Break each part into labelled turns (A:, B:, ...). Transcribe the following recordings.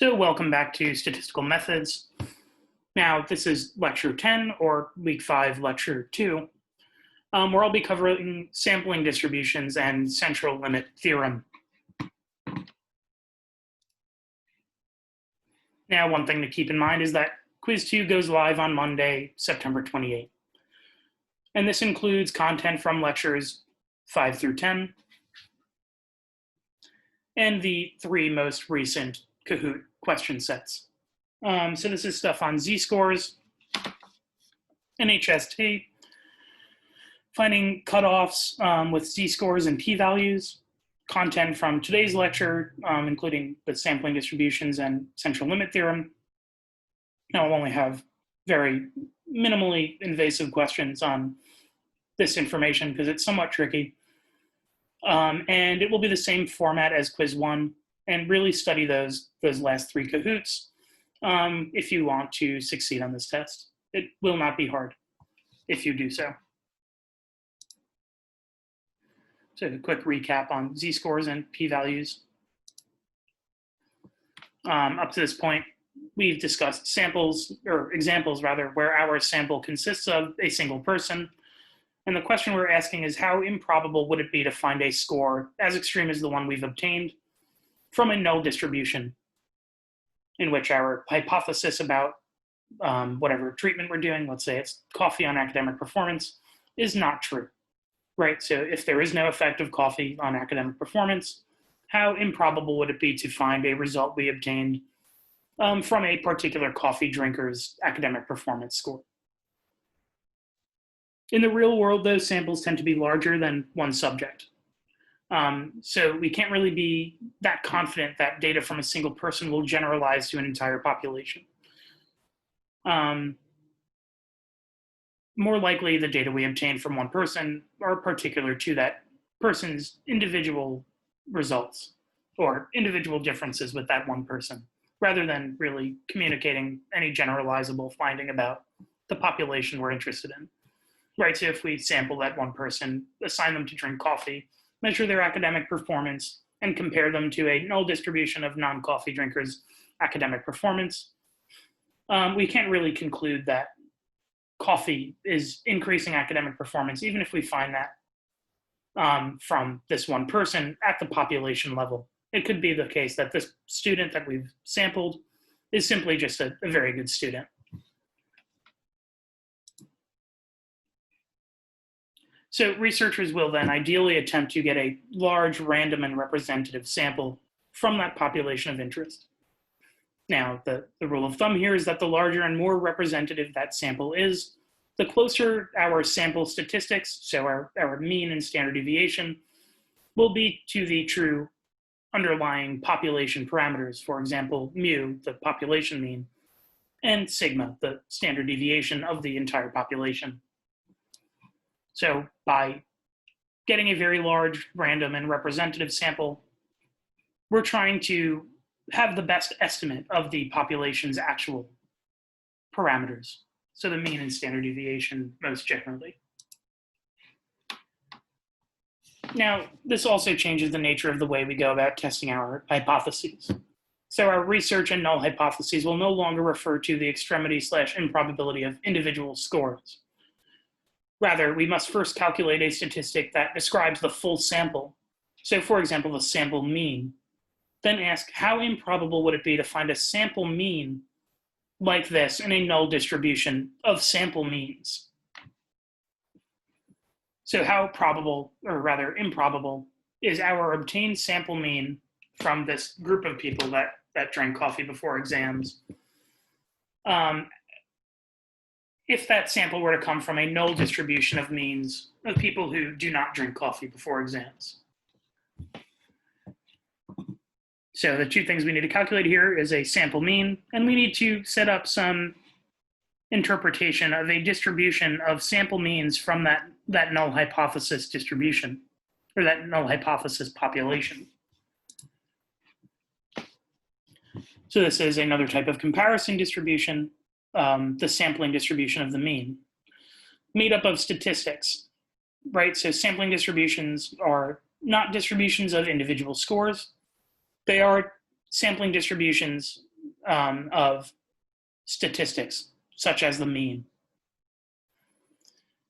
A: So welcome back to Statistical Methods. Now, this is Lecture 10, or Week 5, Lecture 2, where I'll be covering sampling distributions and central limit theorem. Now, one thing to keep in mind is that Quiz 2 goes live on Monday, September 28th. And this includes content from Lectures 5 through 10, and the 3 most recent Kahoot question sets. So this is stuff on z-scores, NHST, finding cutoffs with z-scores and p-values, content from today's lecture, including the sampling distributions and central limit theorem. Now I'll only have very minimally invasive questions on this information because it's somewhat tricky. And it will be the same format as Quiz 1, and really study those last 3 Kahoots if you want to succeed on this test. It will not be hard if you do so. So a quick recap on z-scores and p-values. Up to this point, we've discussed samples, or examples rather, where our sample consists of a single person. And the question we're asking is, how improbable would it be to find a score as extreme as the one we've obtained from a null distribution in which our hypothesis about whatever treatment we're doing, let's say it's coffee on academic performance, is not true, right? So if there is no effect of coffee on academic performance, how improbable would it be to find a result we obtained from a particular coffee drinker's academic performance score? In the real world, those samples tend to be larger than one subject. So we can't really be that confident that data from a single person will generalize to an entire population. More likely, the data we obtain from one person are particular to that person's individual results or individual differences with that one person, rather than really communicating any generalizable finding about the population we're interested in. Right, so if we sample that one person, assign them to drink coffee, measure their academic performance, and compare them to a null distribution of non-coffee drinkers' academic performance, we can't really conclude that coffee is increasing academic performance, even if we find that from this one person at the population level. It could be the case that this student that we've sampled is simply just a very good student. So researchers will then ideally attempt to get a large, random, and representative sample from that population of interest. Now, the rule of thumb here is that the larger and more representative that sample is, the closer our sample statistics, so our mean and standard deviation, will be to the true underlying population parameters. For example, mu, the population mean, and sigma, the standard deviation of the entire population. So by getting a very large, random, and representative sample, we're trying to have the best estimate of the population's actual parameters. So the mean and standard deviation most generally. Now, this also changes the nature of the way we go about testing our hypotheses. So our research and null hypotheses will no longer refer to the extremity/improbability of individual scores. Rather, we must first calculate a statistic that describes the full sample. So for example, the sample mean. Then ask, how improbable would it be to find a sample mean like this in a null distribution of sample means? So how probable, or rather improbable, is our obtained sample mean from this group of people that drank coffee before exams? If that sample were to come from a null distribution of means of people who do not drink coffee before exams. So the 2 things we need to calculate here is a sample mean, and we need to set up some interpretation of a distribution of sample means from that null hypothesis distribution, or that null hypothesis population. So this is another type of comparison distribution, the sampling distribution of the mean, made up of statistics, right? So sampling distributions are not distributions of individual scores. They are sampling distributions of statistics, such as the mean.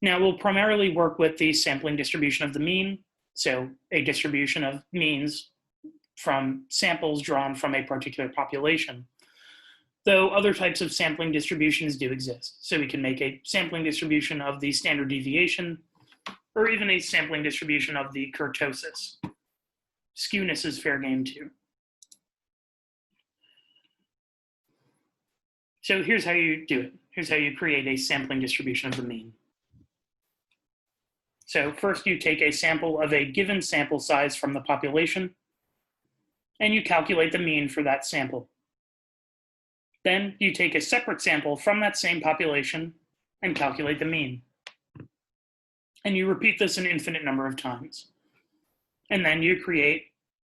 A: Now, we'll primarily work with the sampling distribution of the mean, so a distribution of means from samples drawn from a particular population, though other types of sampling distributions do exist. So we can make a sampling distribution of the standard deviation, or even a sampling distribution of the kurtosis. Skewness is fair game too. So here's how you do it. Here's how you create a sampling distribution of the mean. So first you take a sample of a given sample size from the population, and you calculate the mean for that sample. Then you take a separate sample from that same population and calculate the mean. And you repeat this an infinite number of times. And then you create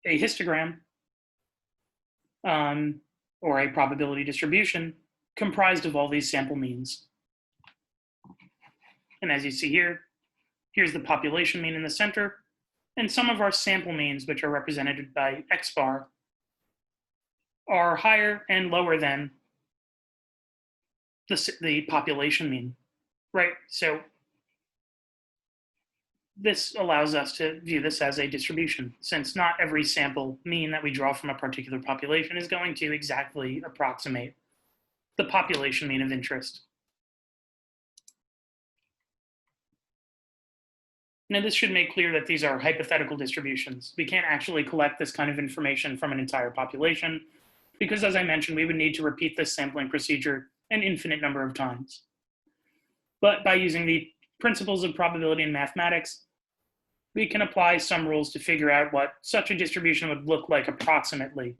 A: a histogram or a probability distribution comprised of all these sample means. And as you see here, here's the population mean in the center, and some of our sample means, which are represented by X bar, are higher and lower than the population mean, right? So this allows us to view this as a distribution, since not every sample mean that we draw from a particular population is going to exactly approximate the population mean of interest. Now, this should make clear that these are hypothetical distributions. We can't actually collect this kind of information from an entire population, because as I mentioned, we would need to repeat this sampling procedure an infinite number of times. But by using the principles of probability in mathematics, we can apply some rules to figure out what such a distribution would look like approximately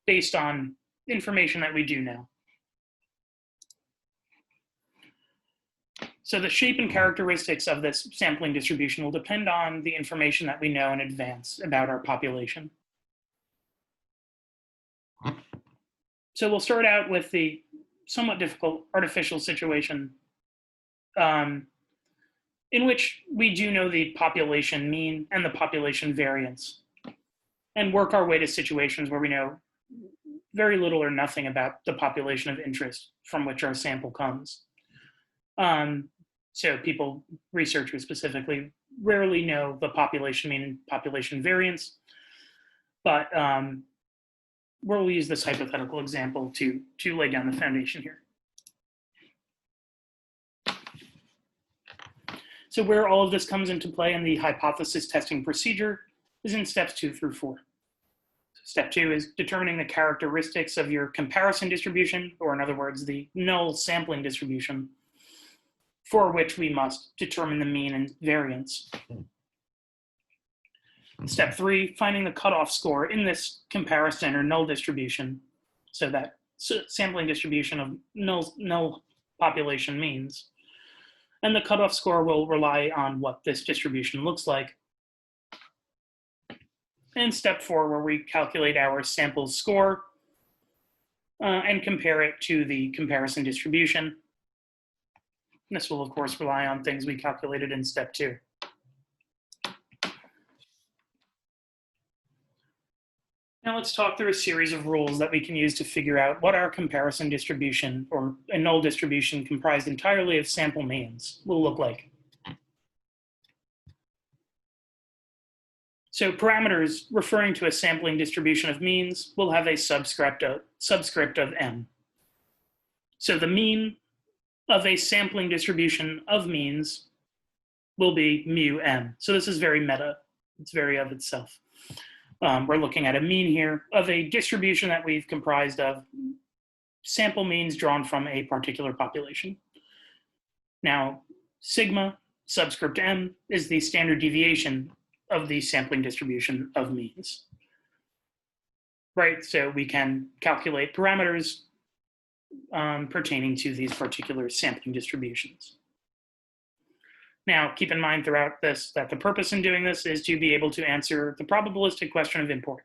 A: based on information that we do know. So the shape and characteristics of this sampling distribution will depend on the information that we know in advance about our population. So we'll start out with the somewhat difficult artificial situation in which we do know the population mean and the population variance, and work our way to situations where we know very little or nothing about the population of interest from which our sample comes. So people, researchers specifically, rarely know the population mean and population variance, but we'll use this hypothetical example to lay down the foundation here. So where all of this comes into play in the hypothesis testing procedure is in steps 2 through 4. Step 2 is determining the characteristics of your comparison distribution, or in other words, the null sampling distribution, for which we must determine the mean and variance. Step 3, finding the cutoff score in this comparison or null distribution, so that sampling distribution of null population means. And the cutoff score will rely on what this distribution looks like. And step 4, where we calculate our sample score and compare it to the comparison distribution. This will, of course, rely on things we calculated in step 2. Now let's talk through a series of rules that we can use to figure out what our comparison distribution, or a null distribution comprised entirely of sample means, will look like. So parameters referring to a sampling distribution of means will have a subscript of m. So the mean of a sampling distribution of means will be mu m. So this is very meta. It's very of itself. We're looking at a mean here of a distribution that we've comprised of sample means drawn from a particular population. Now, sigma subscript m is the standard deviation of the sampling distribution of means. Right, so we can calculate parameters pertaining to these particular sampling distributions. Now, keep in mind throughout this that the purpose in doing this is to be able to answer the probabilistic question of import.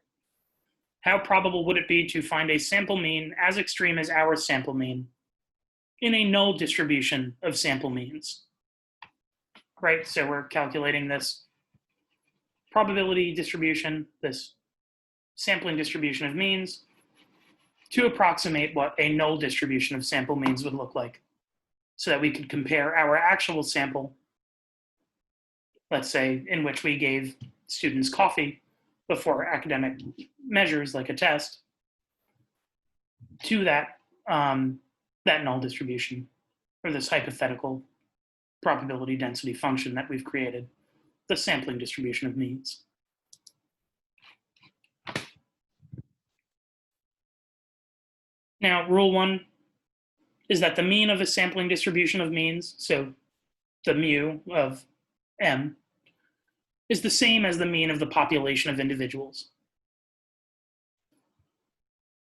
A: How probable would it be to find a sample mean as extreme as our sample mean in a null distribution of sample means? Right, so we're calculating this probability distribution, this sampling distribution of means, to approximate what a null distribution of sample means would look like, so that we could compare our actual sample, let's say, in which we gave students coffee before academic measures like a test, to that null distribution, or this hypothetical probability density function that we've created, the sampling distribution of means. Now, rule one is that the mean of a sampling distribution of means, so the mu of m, is the same as the mean of the population of individuals.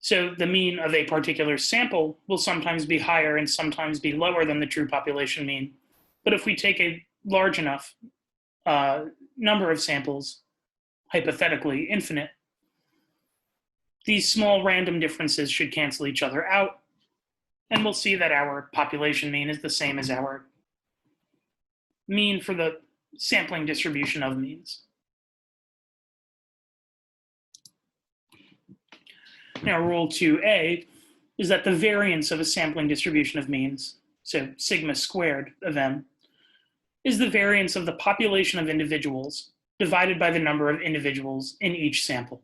A: So the mean of a particular sample will sometimes be higher and sometimes be lower than the true population mean. But if we take a large enough number of samples, hypothetically infinite, these small random differences should cancel each other out, and we'll see that our population mean is the same as our mean for the sampling distribution of means. Now, rule 2a is that the variance of a sampling distribution of means, so sigma squared of m, is the variance of the population of individuals divided by the number of individuals in each sample.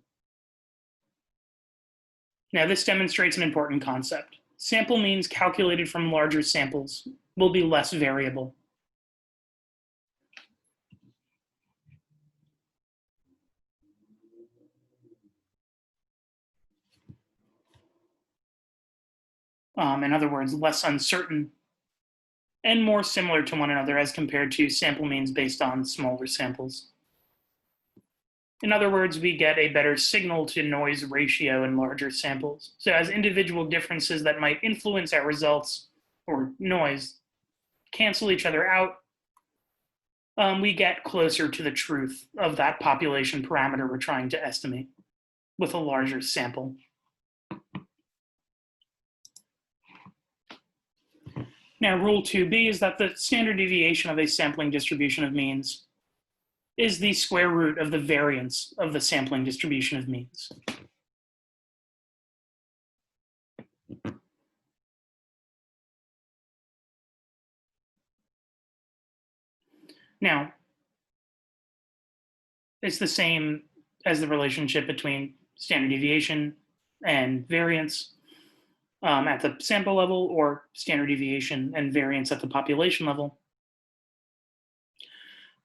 A: Now, this demonstrates an important concept. Sample means calculated from larger samples will be less variable. In other words, less uncertain and more similar to one another as compared to sample means based on smaller samples. In other words, we get a better signal to noise ratio in larger samples. So as individual differences that might influence our results or noise cancel each other out, we get closer to the truth of that population parameter we're trying to estimate with a larger sample. Now, rule 2b is that the standard deviation of a sampling distribution of means is the square root of the variance of the sampling distribution of means. Now, it's the same as the relationship between standard deviation and variance at the sample level, or standard deviation and variance at the population level.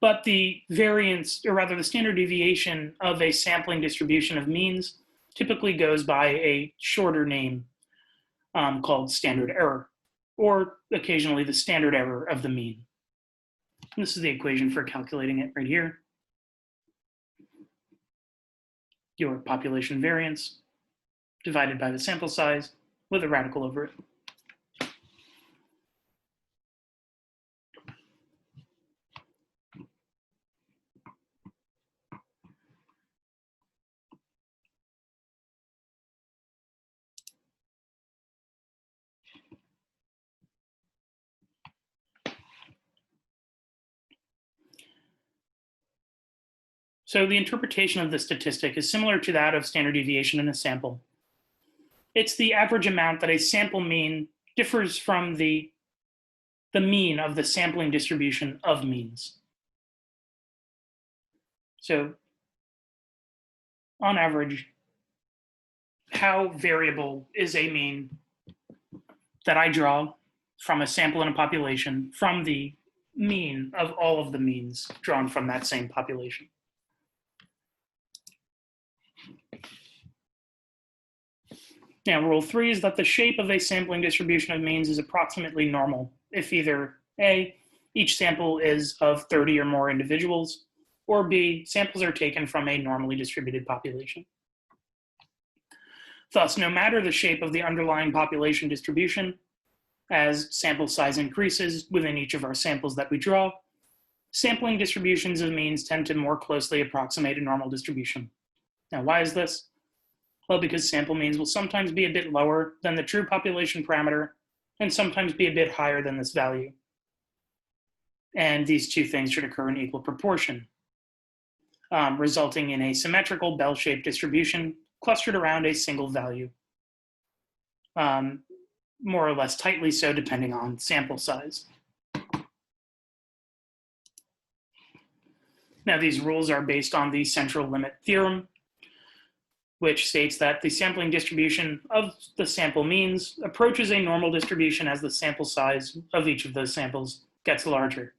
A: But the variance, or rather the standard deviation of a sampling distribution of means typically goes by a shorter name called standard error, or occasionally the standard error of the mean. And this is the equation for calculating it right here. Your population variance divided by the sample size with a radical over it. So the interpretation of this statistic is similar to that of standard deviation in a sample. It's the average amount that a sample mean differs from the mean of the sampling distribution of means. So on average, how variable is a mean that I draw from a sample in a population from the mean of all of the means drawn from that same population? Now, rule 3 is that the shape of a sampling distribution of means is approximately normal if either A, each sample is of 30 or more individuals, or B, samples are taken from a normally distributed population. Thus, no matter the shape of the underlying population distribution, as sample size increases within each of our samples that we draw, sampling distributions of means tend to more closely approximate a normal distribution. Now, why is this? Well, because sample means will sometimes be a bit lower than the true population parameter and sometimes be a bit higher than this value. And these two things should occur in equal proportion, resulting in a symmetrical bell-shaped distribution clustered around a single value. more or less tightly so depending on sample size. Now, these rules are based on the central limit theorem, which states that the sampling distribution of the sample means approaches a normal distribution as the sample size of each of those samples gets larger,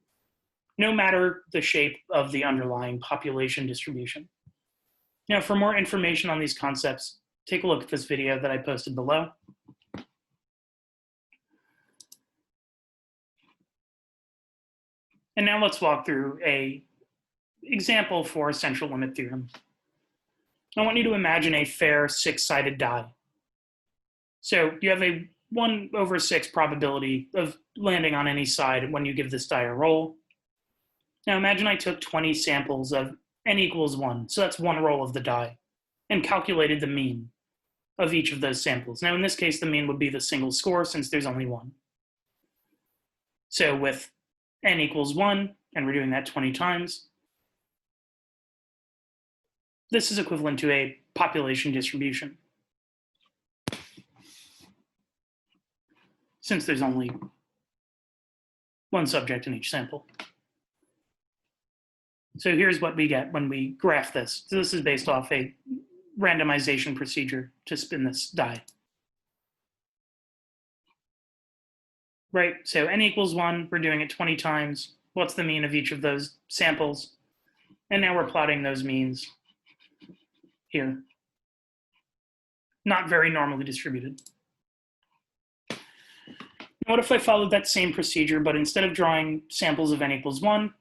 A: no matter the shape of the underlying population distribution. Now, for more information on these concepts, take a look at this video that I posted below. And now let's walk through an example for a central limit theorem. I want you to imagine a fair six-sided die. So you have a 1/6 probability of landing on any side when you give this die a roll. Now imagine I took 20 samples of n equals 1, so that's one roll of the die, and calculated the mean of each of those samples. Now in this case, the mean would be the single score since there's only one. So with n equals 1, and we're doing that 20 times, this is equivalent to a population distribution, since there's only one subject in each sample. So here's what we get when we graph this. So this is based off a randomization procedure to spin this die. Right, so n equals 1, we're doing it 20 times. What's the mean of each of those samples? And now we're plotting those means here. Not very normally distributed. What if I followed that same procedure, but instead of drawing samples of n equals 1,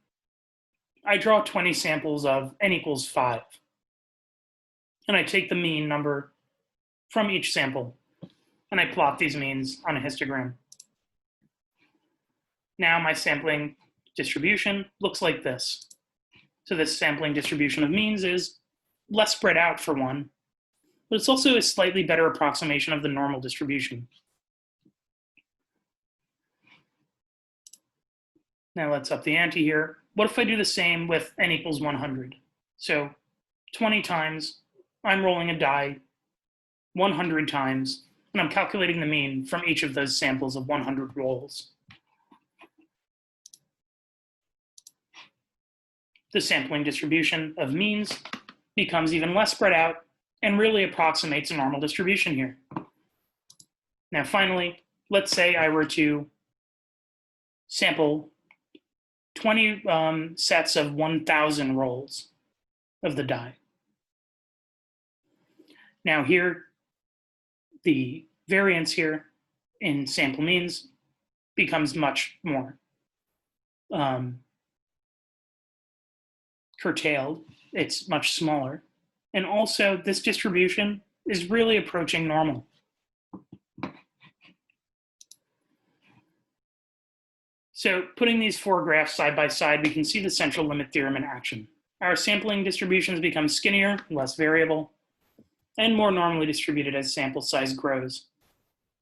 A: I draw 20 samples of n equals 5. And I take the mean number from each sample, and I plot these means on a histogram. Now my sampling distribution looks like this. So this sampling distribution of means is less spread out for one, but it's also a slightly better approximation of the normal distribution. Now let's up the ante here. What if I do the same with n equals 100? So 20 times, I'm rolling a die 100 times, and I'm calculating the mean from each of those samples of 100 rolls. The sampling distribution of means becomes even less spread out and really approximates a normal distribution here. Now finally, let's say I were to sample 20 sets of 1,000 rolls of the die. Now here, the variance here in sample means becomes much more curtailed. It's much smaller. And also, this distribution is really approaching normal. So putting these four graphs side by side, we can see the central limit theorem in action. Our sampling distributions become skinnier, less variable, and more normally distributed as sample size grows,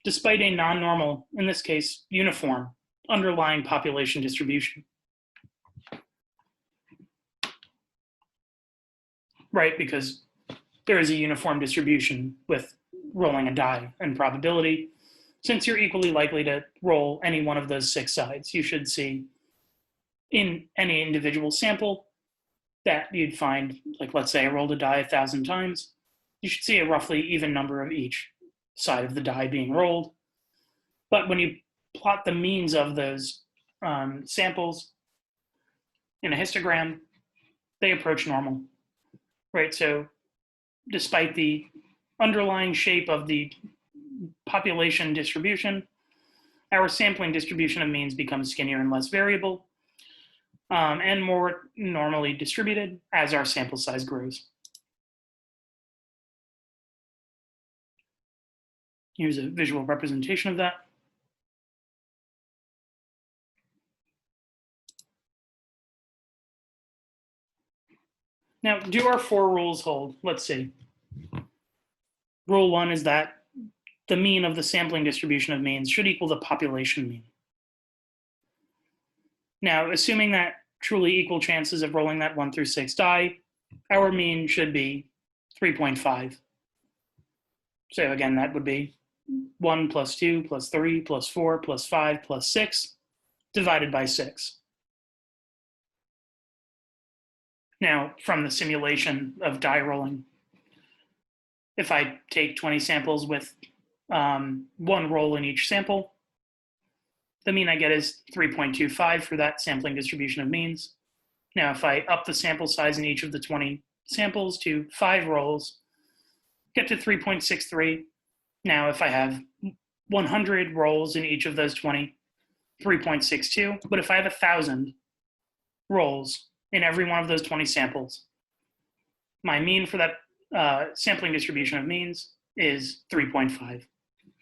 A: despite a non-normal, in this case, uniform, underlying population distribution. Right, because there is a uniform distribution with rolling a die and probability. Since you're equally likely to roll any one of those 6 sides, you should see in any individual sample that you'd find, like let's say I rolled a die 1,000 times, you should see a roughly even number of each side of the die being rolled. But when you plot the means of those samples in a histogram, they approach normal, right? So despite the underlying shape of the population distribution, our sampling distribution of means becomes skinnier and less variable, and more normally distributed as our sample size grows. Here's a visual representation of that. Now, do our 4 rules hold? Let's see. Rule 1 is that the mean of the sampling distribution of means should equal the population mean. Now, assuming that truly equal chances of rolling that 1 through 6 die, our mean should be 3.5. So again, that would be 1 plus 2 plus 3 plus 4 plus 5 plus 6 divided by 6. Now, from the simulation of die rolling, if I take 20 samples with one roll in each sample, the mean I get is 3.25 for that sampling distribution of means. Now, if I up the sample size in each of the 20 samples to 5 rolls, get to 3.63. Now, if I have 100 rolls in each of those 20, 3.62. But if I have 1,000 rolls in every one of those 20 samples, my mean for that sampling distribution of means is 3.5.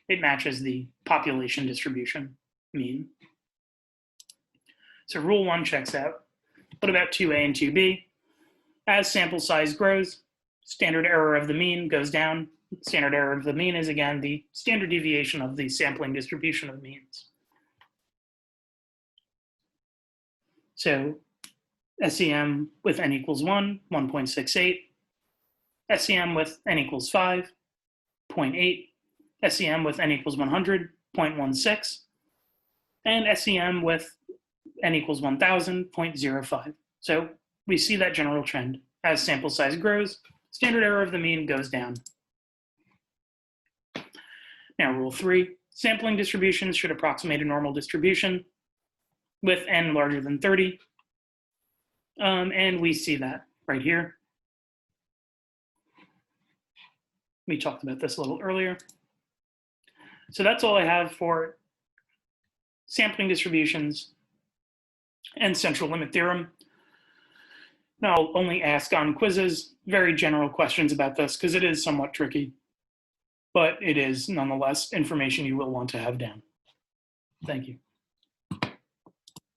A: It matches the population distribution mean. So rule 1 checks out. What about 2a and 2b? As sample size grows, standard error of the mean goes down. Standard error of the mean is, again, the standard deviation of the sampling distribution of means. So SEM with n equals 1, 1.68. SEM with n equals 5, 0.8. SEM with n equals 100, 0.16. And SEM with n equals 1,000, 0.05. So we see that general trend. As sample size grows, standard error of the mean goes down. Now, rule 3, sampling distributions should approximate a normal distribution with n larger than 30. And we see that right here. We talked about this a little earlier. So that's all I have for sampling distributions and central limit theorem. Now, I'll only ask on quizzes very general questions about this because it is somewhat tricky, but it is nonetheless information you will want to have down. Thank you.